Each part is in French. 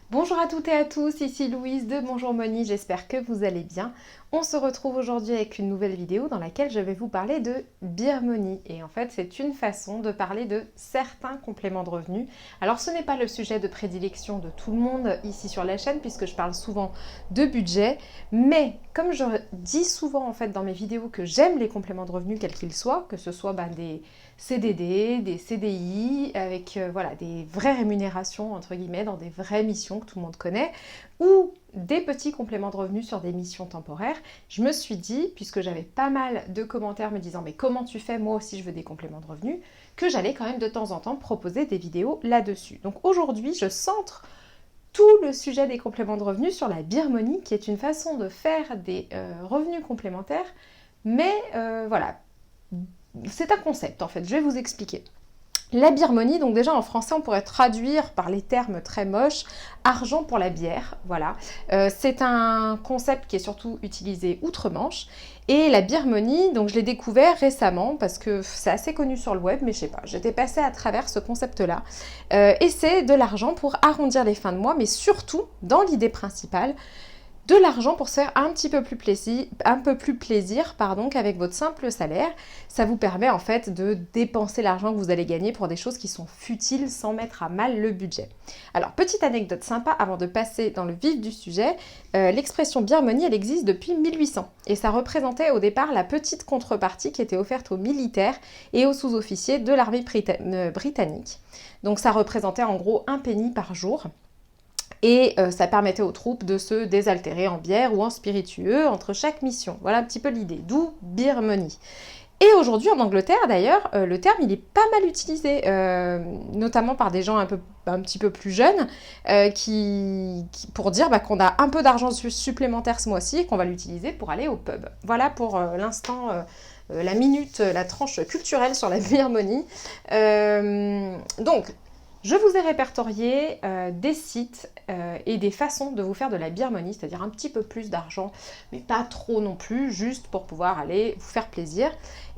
Bonjour à toutes et à tous, ici Louise de Bonjour Money, j'espère que vous allez bien. On se retrouve aujourd'hui avec une nouvelle vidéo dans laquelle je vais vous parler de Beer Money. Et en fait, c'est une façon de parler de certains compléments de revenus. Alors, ce n'est pas le sujet de prédilection de tout le monde ici sur la chaîne, puisque je parle souvent de budget. Mais comme je dis souvent en fait dans mes vidéos que j'aime les compléments de revenus, quels qu'ils soient, que ce soit des CDD, des CDI, avec voilà, des vraies rémunérations, entre guillemets, dans des vraies missions que tout le monde connaît, ou des petits compléments de revenus sur des missions temporaires, je me suis dit, puisque j'avais pas mal de commentaires me disant « mais comment tu fais, moi aussi je veux des compléments de revenus », que j'allais quand même de temps en temps proposer des vidéos là-dessus. Donc aujourd'hui, je centre tout le sujet des compléments de revenus sur la Beer Money, qui est une façon de faire des revenus complémentaires, mais voilà, c'est un concept en fait, je vais vous expliquer. La beer money, donc déjà en français on pourrait traduire par les termes très moches, argent pour la bière, voilà. C'est un concept qui est surtout utilisé outre-Manche. Et la beer money, donc je l'ai découvert récemment parce que c'est assez connu sur le web, mais je sais pas, j'étais passée à travers ce concept-là. Et c'est de l'argent pour arrondir les fins de mois, mais surtout, dans l'idée principale, de l'argent pour se faire un peu plus plaisir qu'avec votre simple salaire. Ça vous permet en fait de dépenser l'argent que vous allez gagner pour des choses qui sont futiles sans mettre à mal le budget. Alors, petite anecdote sympa avant de passer dans le vif du sujet, l'expression beer money, elle existe depuis 1800 et ça représentait au départ la petite contrepartie qui était offerte aux militaires et aux sous-officiers de l'armée britannique. Donc ça représentait en gros un penny par jour. Et ça permettait aux troupes de se désaltérer en bière ou en spiritueux entre chaque mission. Voilà un petit peu l'idée, d'où beer money. Et aujourd'hui en Angleterre d'ailleurs, le terme il est pas mal utilisé, notamment par des gens un petit peu plus jeunes, pour dire qu'on a un peu d'argent supplémentaire ce mois-ci et qu'on va l'utiliser pour aller au pub. Voilà pour l'instant la minute, la tranche culturelle sur la beer money. Donc, je vous ai répertorié des sites et des façons de vous faire de la beer money, c'est-à-dire un petit peu plus d'argent, mais pas trop non plus, juste pour pouvoir aller vous faire plaisir.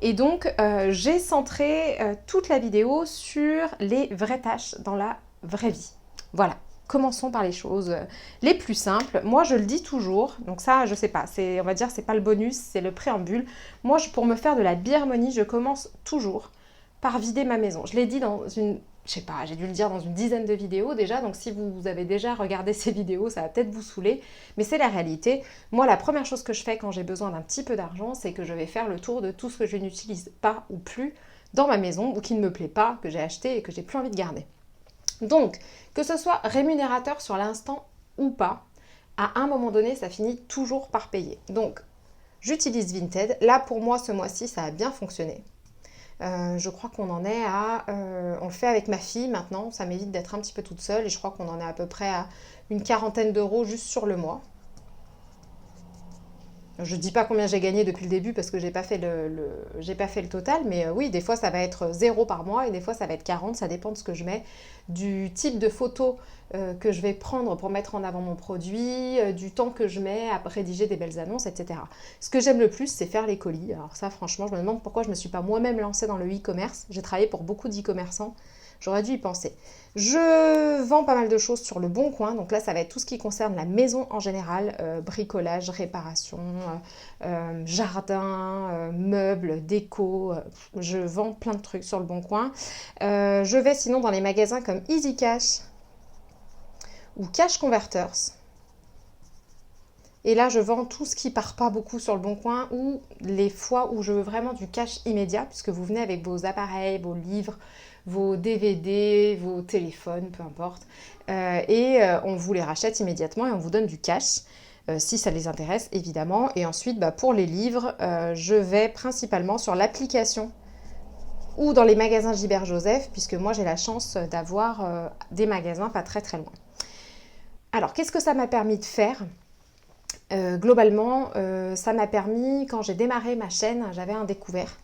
Et donc, j'ai centré toute la vidéo sur les vraies tâches dans la vraie vie. Voilà. Commençons par les choses les plus simples. Moi, je le dis toujours, donc ça, je sais pas, on va dire, c'est pas le bonus, c'est le préambule. Moi, pour me faire de la beer money, je commence toujours par vider ma maison. Je l'ai dit dans je sais pas, j'ai dû le dire dans une dizaine de vidéos déjà, donc si vous avez déjà regardé ces vidéos, ça va peut-être vous saouler, mais c'est la réalité. Moi, la première chose que je fais quand j'ai besoin d'un petit peu d'argent, c'est que je vais faire le tour de tout ce que je n'utilise pas ou plus dans ma maison, ou qui ne me plaît pas, que j'ai acheté et que j'ai plus envie de garder. Donc, que ce soit rémunérateur sur l'instant ou pas, à un moment donné, ça finit toujours par payer. Donc, j'utilise Vinted. Là, pour moi, ce mois-ci, ça a bien fonctionné. Je crois qu'on en est à... on le fait avec ma fille maintenant, ça m'évite d'être un petit peu toute seule et je crois qu'on en est à peu près à une quarantaine d'euros juste sur le mois. Je ne dis pas combien j'ai gagné depuis le début parce que j'ai pas fait le total, mais oui, des fois ça va être 0 par mois et des fois ça va être 40, ça dépend de ce que je mets, du type de photo que je vais prendre pour mettre en avant mon produit, du temps que je mets à rédiger des belles annonces, etc. Ce que j'aime le plus, c'est faire les colis. Alors ça, franchement, je me demande pourquoi je ne me suis pas moi-même lancée dans le e-commerce. J'ai travaillé pour beaucoup d'e-commerçants. J'aurais dû y penser. Je vends pas mal de choses sur le Bon Coin. Donc là, ça va être tout ce qui concerne la maison en général. Bricolage, réparation, jardin, meubles, déco. Je vends plein de trucs sur le Bon Coin. Je vais sinon dans les magasins comme Easy Cash ou Cash Converters. Et là, je vends tout ce qui part pas beaucoup sur le Bon Coin ou les fois où je veux vraiment du cash immédiat, puisque vous venez avec vos appareils, vos livres, vos DVD, vos téléphones, peu importe. On vous les rachète immédiatement et on vous donne du cash, si ça les intéresse, évidemment. Et ensuite, pour les livres, je vais principalement sur l'application ou dans les magasins Gilbert Joseph, puisque moi, j'ai la chance d'avoir des magasins pas très très loin. Alors, qu'est-ce que ça m'a permis de faire ? Globalement, ça m'a permis, quand j'ai démarré ma chaîne, j'avais un découvert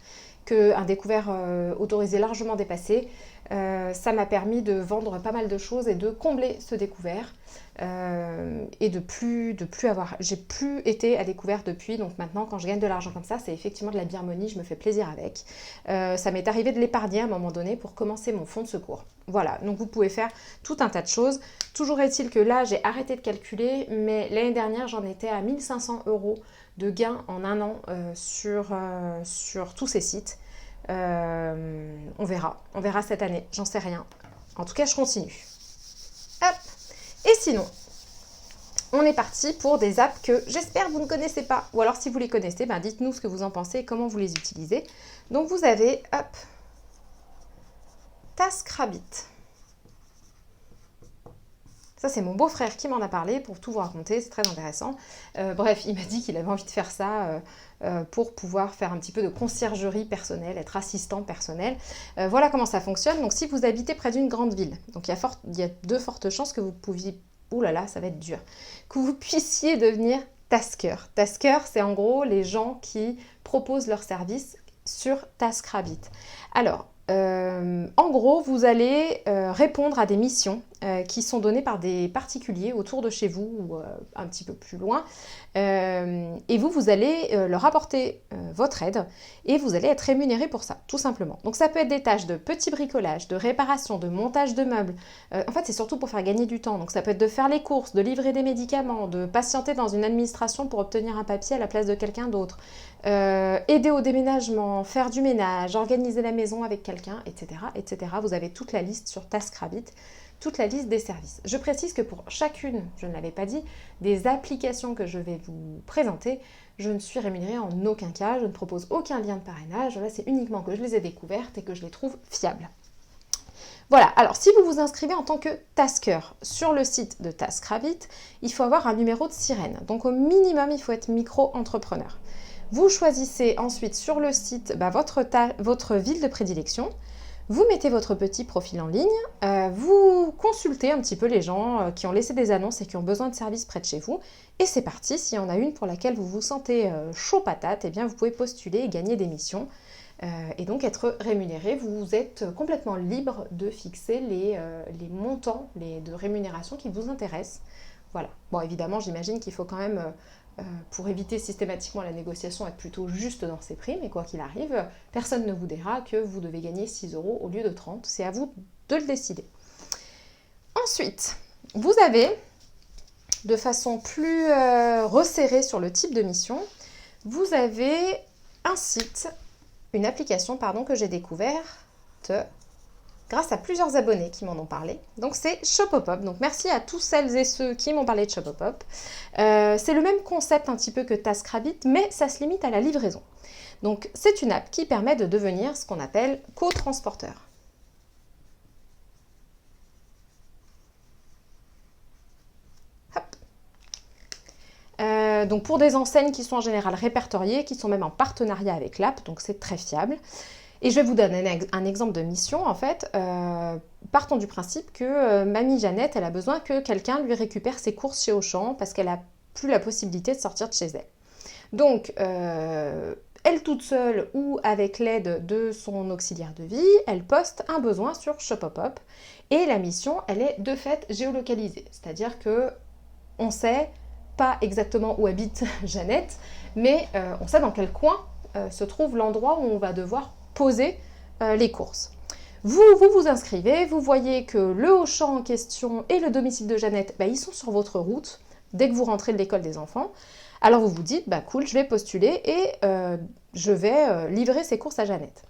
autorisé largement dépassé. Ça m'a permis de vendre pas mal de choses et de combler ce découvert. Et de plus avoir... J'ai plus été à découvert depuis, donc maintenant quand je gagne de l'argent comme ça, c'est effectivement de la Beermoney, je me fais plaisir avec. Ça m'est arrivé de l'épargner à un moment donné pour commencer mon fonds de secours. Voilà, donc vous pouvez faire tout un tas de choses. Toujours est-il que là, j'ai arrêté de calculer, mais l'année dernière, j'en étais à 1500 € de gains en un an sur tous ces sites. On verra cette année, j'en sais rien. En tout cas, je continue. Hop. Et sinon, on est parti pour des apps que j'espère vous ne connaissez pas. Ou alors si vous les connaissez, ben dites-nous ce que vous en pensez et comment vous les utilisez. Donc vous avez, hop, TaskRabbit. Ça, c'est mon beau-frère qui m'en a parlé pour tout vous raconter, c'est très intéressant. Bref, il m'a dit qu'il avait envie de faire ça pour pouvoir faire un petit peu de conciergerie personnelle, être assistant personnel. Voilà comment ça fonctionne. Donc, si vous habitez près d'une grande ville, donc il y a de fortes chances que vous pouviez... Ouh là là, ça va être dur. Que vous puissiez devenir tasker. Tasker, c'est en gros les gens qui proposent leurs services sur TaskRabbit. Alors, en gros, vous allez répondre à des missions qui sont données par des particuliers autour de chez vous ou un petit peu plus loin. Et vous allez leur apporter votre aide et vous allez être rémunéré pour ça, tout simplement. Donc ça peut être des tâches de petit bricolage, de réparation, de montage de meubles. En fait, c'est surtout pour faire gagner du temps. Donc ça peut être de faire les courses, de livrer des médicaments, de patienter dans une administration pour obtenir un papier à la place de quelqu'un d'autre. Aider au déménagement, faire du ménage, organiser la maison avec quelqu'un, etc., etc. Vous avez toute la liste sur TaskRabbit, toute la liste des services. Je précise que pour chacune, je ne l'avais pas dit, des applications que je vais vous présenter, je ne suis rémunérée en aucun cas, je ne propose aucun lien de parrainage, là c'est uniquement que je les ai découvertes et que je les trouve fiables. Voilà, alors si vous vous inscrivez en tant que tasker sur le site de TaskRabbit, il faut avoir un numéro de sirène. Donc au minimum, il faut être micro-entrepreneur. Vous choisissez ensuite sur le site votre ville de prédilection. Vous mettez votre petit profil en ligne, vous consultez un petit peu les gens qui ont laissé des annonces et qui ont besoin de services près de chez vous. Et c'est parti, s'il y en a une pour laquelle vous vous sentez chaud patate, eh bien vous pouvez postuler et gagner des missions. Et donc être rémunéré, vous êtes complètement libre de fixer les montants de rémunération qui vous intéressent. Voilà. Bon, évidemment, j'imagine qu'il faut quand même... pour éviter systématiquement la négociation, être plutôt juste dans ses prix, mais quoi qu'il arrive, personne ne vous dira que vous devez gagner 6 € au lieu de 30. C'est à vous de le décider. Ensuite, vous avez, de façon plus resserrée sur le type de mission, vous avez un site, une application, pardon, que j'ai découverte grâce à plusieurs abonnés qui m'en ont parlé. Donc c'est Shopopop. Donc merci à tous celles et ceux qui m'ont parlé de Shopopop. C'est le même concept un petit peu que TaskRabbit, mais ça se limite à la livraison. Donc c'est une app qui permet de devenir ce qu'on appelle co-transporteur. Donc pour des enseignes qui sont en général répertoriées, qui sont même en partenariat avec l'app, donc c'est très fiable. Et je vais vous donner un exemple de mission, en fait. Partons du principe que mamie Jeannette, elle a besoin que quelqu'un lui récupère ses courses chez Auchan parce qu'elle n'a plus la possibilité de sortir de chez elle. Donc, elle toute seule ou avec l'aide de son auxiliaire de vie, elle poste un besoin sur Shopopop. Et la mission, elle est de fait géolocalisée. C'est-à-dire que on sait pas exactement où habite Jeannette, mais on sait dans quel coin se trouve l'endroit où on va devoir poser les courses. Vous inscrivez, vous voyez que le Auchan en question et le domicile de Jeannette, ils sont sur votre route dès que vous rentrez de l'école des enfants. Alors vous vous dites, cool, je vais postuler et je vais livrer ces courses à Jeannette.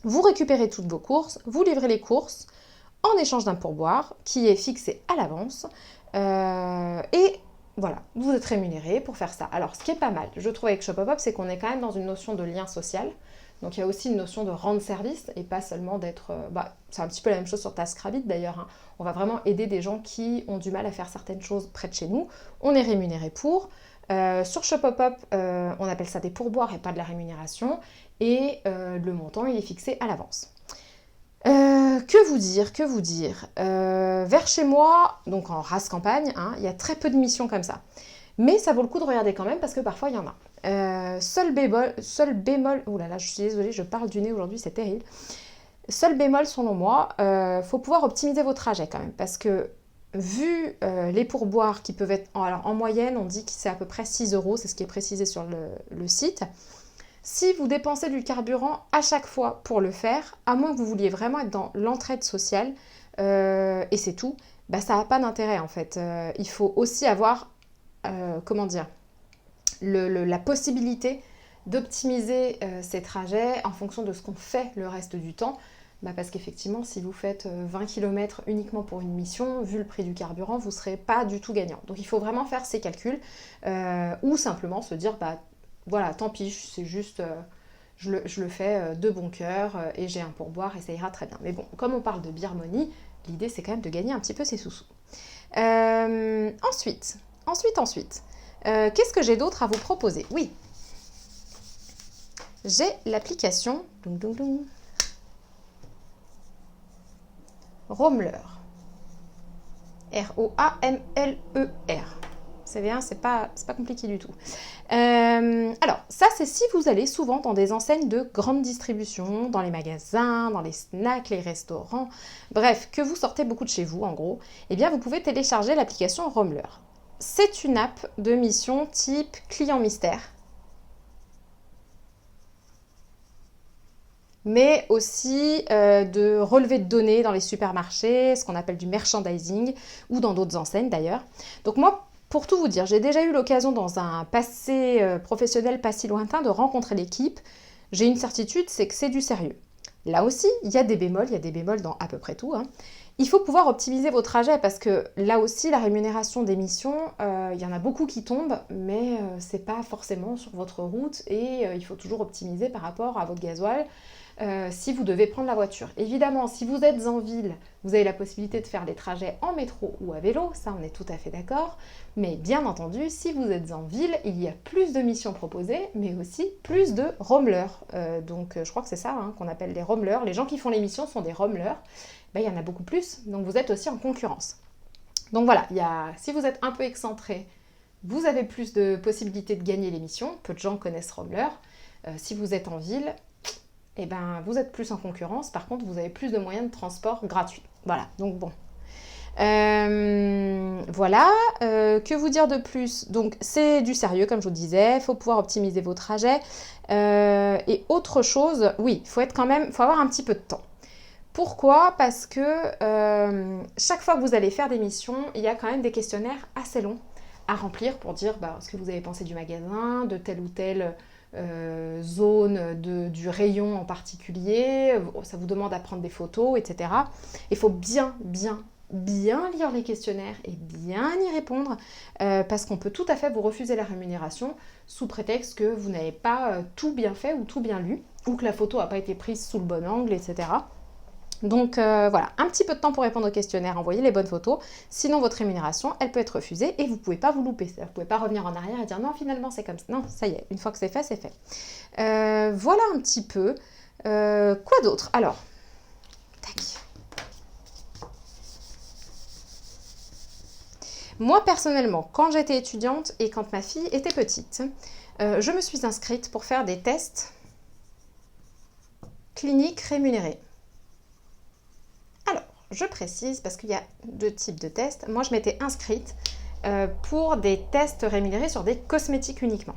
Vous récupérez toutes vos courses, vous livrez les courses en échange d'un pourboire qui est fixé à l'avance et voilà, vous êtes rémunéré pour faire ça. Alors ce qui est pas mal, je trouve avec Shopopop, c'est qu'on est quand même dans une notion de lien social. Donc il y a aussi une notion de rendre service et pas seulement d'être... c'est un petit peu la même chose sur TaskRabbit d'ailleurs. Hein. On va vraiment aider des gens qui ont du mal à faire certaines choses près de chez nous. On est rémunéré pour. Sur Shopopop, on appelle ça des pourboires et pas de la rémunération. Et le montant, il est fixé à l'avance. Que vous dire vers chez moi, donc en race campagne, hein, il y a très peu de missions comme ça. Mais ça vaut le coup de regarder quand même parce que parfois il y en a. Seul bémol, oh là là, je suis désolée, je parle du nez aujourd'hui, c'est terrible. Seul bémol selon moi, faut pouvoir optimiser vos trajets quand même, parce que vu les pourboires qui peuvent être, alors en moyenne on dit que c'est à peu près 6 euros, c'est ce qui est précisé sur le site. Si vous dépensez du carburant à chaque fois pour le faire, à moins que vous vouliez vraiment être dans l'entraide sociale, et c'est tout, bah ça n'a pas d'intérêt en fait. Il faut aussi avoir, comment dire, la possibilité d'optimiser ces trajets en fonction de ce qu'on fait le reste du temps. Bah parce qu'effectivement, si vous faites 20 km uniquement pour une mission, vu le prix du carburant, vous ne serez pas du tout gagnant. Donc il faut vraiment faire ces calculs, ou simplement se dire, bah voilà, tant pis, c'est juste, je le fais de bon cœur, et j'ai un pourboire et ça ira très bien. Mais bon, comme on parle de Beer Money, l'idée c'est quand même de gagner un petit peu ses sous-sous. Ensuite, qu'est-ce que j'ai d'autre à vous proposer? Oui, j'ai l'application Roamler. R-O-A-M-L-E-R. C'est bien, c'est pas compliqué du tout. Alors, ça, c'est si vous allez souvent dans des enseignes de grande distribution, dans les magasins, dans les snacks, les restaurants, bref, que vous sortez beaucoup de chez vous, en gros, eh bien, vous pouvez télécharger l'application Roamler. C'est une app de mission type client mystère, mais aussi de relevé de données dans les supermarchés, ce qu'on appelle du merchandising, ou dans d'autres enseignes d'ailleurs. Donc moi, pour tout vous dire, j'ai déjà eu l'occasion dans un passé professionnel pas si lointain de rencontrer l'équipe. J'ai une certitude, c'est que c'est du sérieux. Là aussi, il y a des bémols dans à peu près tout, hein. Il faut pouvoir optimiser vos trajets parce que là aussi, la rémunération des missions, il y en a beaucoup qui tombent, mais c'est pas forcément sur votre route et il faut toujours optimiser par rapport à votre gasoil. Si vous devez prendre la voiture. Évidemment, si vous êtes en ville, vous avez la possibilité de faire des trajets en métro ou à vélo, ça on est tout à fait d'accord. Mais bien entendu, si vous êtes en ville, il y a plus de missions proposées, mais aussi plus de roamlers. Donc je crois que c'est ça hein, qu'on appelle des roamlers. Les gens qui font les missions sont des roamlers. Ben, il y en a beaucoup plus, donc vous êtes aussi en concurrence. Donc voilà, si vous êtes un peu excentré, vous avez plus de possibilités de gagner les missions. Peu de gens connaissent Roamler. Si vous êtes en ville, eh ben, vous êtes plus en concurrence. Par contre, vous avez plus de moyens de transport gratuits. Voilà, donc bon. Voilà, que vous dire de plus? Donc c'est du sérieux comme je vous disais, il faut pouvoir optimiser vos trajets. Et autre chose, oui, il faut avoir un petit peu de temps. Pourquoi? Parce que chaque fois que vous allez faire des missions, il y a quand même des questionnaires assez longs à remplir pour dire ce que vous avez pensé du magasin, de telle ou telle zone du rayon en particulier. Ça vous demande à prendre des photos, etc. Il faut bien lire les questionnaires et bien y répondre parce qu'on peut tout à fait vous refuser la rémunération sous prétexte que vous n'avez pas tout bien fait ou tout bien lu ou que la photo n'a pas été prise sous le bon angle, etc. Donc voilà, un petit peu de temps pour répondre au questionnaire, envoyer les bonnes photos, sinon votre rémunération, elle peut être refusée et vous ne pouvez pas vous louper. Vous ne pouvez pas revenir en arrière et dire non, finalement c'est comme ça. Non, ça y est, une fois que c'est fait, c'est fait. Voilà un petit peu. Quoi d'autre? Alors, tac. Moi personnellement, quand j'étais étudiante et quand ma fille était petite, je me suis inscrite pour faire des tests cliniques rémunérés. Je précise parce qu'il y a deux types de tests. Moi, je m'étais inscrite pour des tests rémunérés sur des cosmétiques uniquement.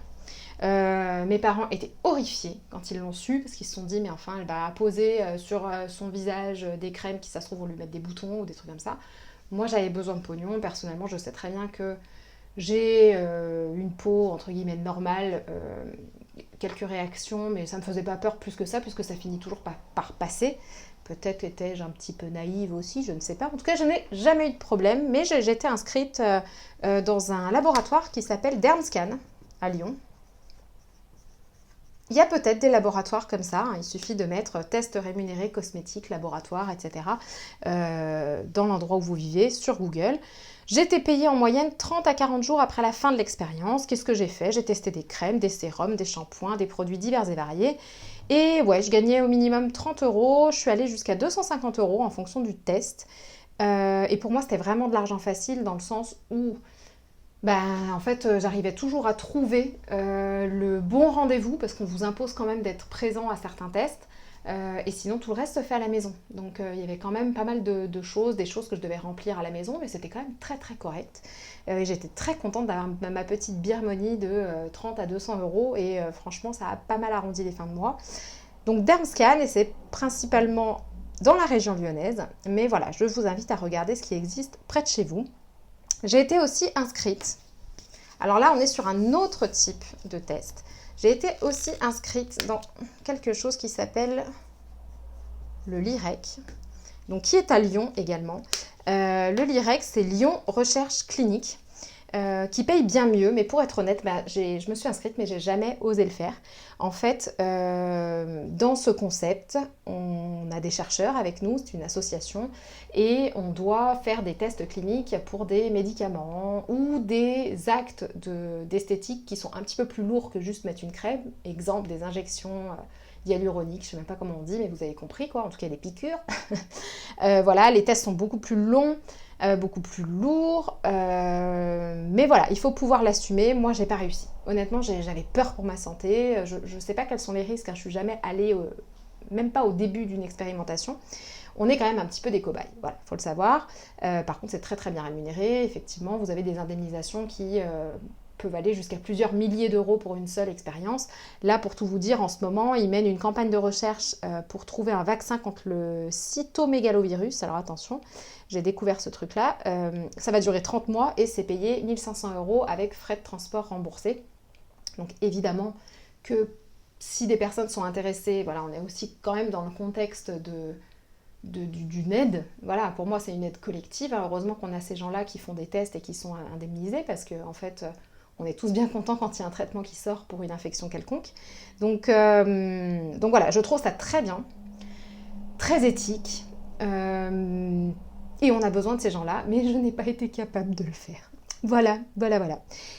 Mes parents étaient horrifiés quand ils l'ont su parce qu'ils se sont dit mais enfin elle va poser sur son visage des crèmes qui ça se trouve vont lui mettre des boutons ou des trucs comme ça. Moi j'avais besoin de pognon, personnellement je sais très bien que j'ai une peau entre guillemets normale, quelques réactions mais ça me faisait pas peur plus que ça puisque ça finit toujours par passer. Peut-être étais-je un petit peu naïve aussi, je ne sais pas. En tout cas, je n'ai jamais eu de problème, mais j'étais inscrite dans un laboratoire qui s'appelle Dermscan à Lyon. Il y a peut-être des laboratoires comme ça, hein, il suffit de mettre test rémunéré, cosmétique, laboratoire, etc. Dans l'endroit où vous vivez, sur Google. J'étais payée en moyenne 30 à 40 jours après la fin de l'expérience. Qu'est-ce que j'ai fait? J'ai testé des crèmes, des sérums, des shampoings, des produits divers et variés. Et ouais, je gagnais au minimum 30 euros. Je suis allée jusqu'à 250 euros en fonction du test. Et pour moi, c'était vraiment de l'argent facile dans le sens où en fait, j'arrivais toujours à trouver le bon rendez-vous parce qu'on vous impose quand même d'être présent à certains tests. Et sinon, tout le reste se fait à la maison. Donc il y avait quand même pas mal de choses, des choses que je devais remplir à la maison, mais c'était quand même très très correct. Et j'étais très contente d'avoir ma petite Beer Money de 30 à 200 euros, et franchement, ça a pas mal arrondi les fins de mois. Donc Dermscan, et c'est principalement dans la région lyonnaise, mais voilà, je vous invite à regarder ce qui existe près de chez vous. J'ai été aussi inscrite. Alors là, on est sur un autre type de test. J'ai été aussi inscrite dans quelque chose qui s'appelle le LIREC, donc qui est à Lyon également. Le LIREC, c'est Lyon Recherche Clinique, qui paye bien mieux, mais pour être honnête, je me suis inscrite, mais j'ai jamais osé le faire. En fait, dans ce concept, on a des chercheurs avec nous, c'est une association, et on doit faire des tests cliniques pour des médicaments ou des actes d'esthétique qui sont un petit peu plus lourds que juste mettre une crème. Exemple, des injections hyaluroniques, je ne sais même pas comment on dit, mais vous avez compris quoi, en tout cas des piqûres. Voilà, les tests sont beaucoup plus longs, beaucoup plus lourds, mais voilà, il faut pouvoir l'assumer. Moi, j'ai pas réussi. Honnêtement, j'avais peur pour ma santé. Je sais pas quels sont les risques, car je suis jamais allée, même pas au début d'une expérimentation. On est quand même un petit peu des cobayes, voilà, faut le savoir. Par contre, c'est très très bien rémunéré. Effectivement, vous avez des indemnisations qui peuvent aller jusqu'à plusieurs milliers d'euros pour une seule expérience. Là, pour tout vous dire, en ce moment, ils mènent une campagne de recherche pour trouver un vaccin contre le cytomégalovirus. Alors attention, j'ai découvert ce truc-là. Ça va durer 30 mois et c'est payé 1 500 euros avec frais de transport remboursés. Donc évidemment que si des personnes sont intéressées, voilà, on est aussi quand même dans le contexte d'une aide. Voilà, pour moi, c'est une aide collective. Heureusement qu'on a ces gens-là qui font des tests et qui sont indemnisés parce qu'en fait, on est tous bien contents quand il y a un traitement qui sort pour une infection quelconque. Donc voilà, je trouve ça très bien, très éthique. Et on a besoin de ces gens-là, mais je n'ai pas été capable de le faire. Voilà.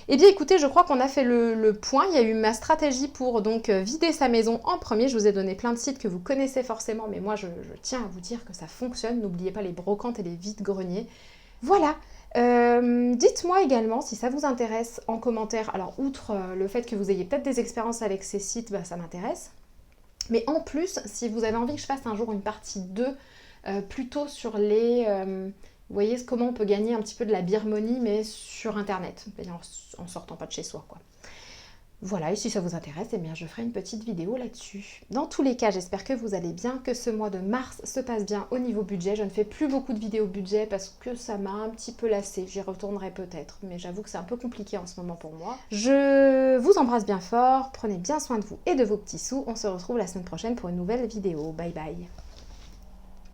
Eh bien écoutez, je crois qu'on a fait le point. Il y a eu ma stratégie pour donc vider sa maison en premier. Je vous ai donné plein de sites que vous connaissez forcément, mais moi je tiens à vous dire que ça fonctionne. N'oubliez pas les brocantes et les vides-greniers. Voilà. Dites-moi également si ça vous intéresse en commentaire. Alors outre le fait que vous ayez peut-être des expériences avec ces sites, ça m'intéresse. Mais en plus, si vous avez envie que je fasse un jour une partie 2, plutôt sur les... vous voyez comment on peut gagner un petit peu de la beer money, mais sur internet, en sortant pas de chez soi, quoi. Voilà, et si ça vous intéresse, eh bien je ferai une petite vidéo là-dessus. Dans tous les cas, j'espère que vous allez bien, que ce mois de mars se passe bien au niveau budget. Je ne fais plus beaucoup de vidéos budget parce que ça m'a un petit peu lassée. J'y retournerai peut-être, mais j'avoue que c'est un peu compliqué en ce moment pour moi. Je vous embrasse bien fort, prenez bien soin de vous et de vos petits sous. On se retrouve la semaine prochaine pour une nouvelle vidéo. Bye bye.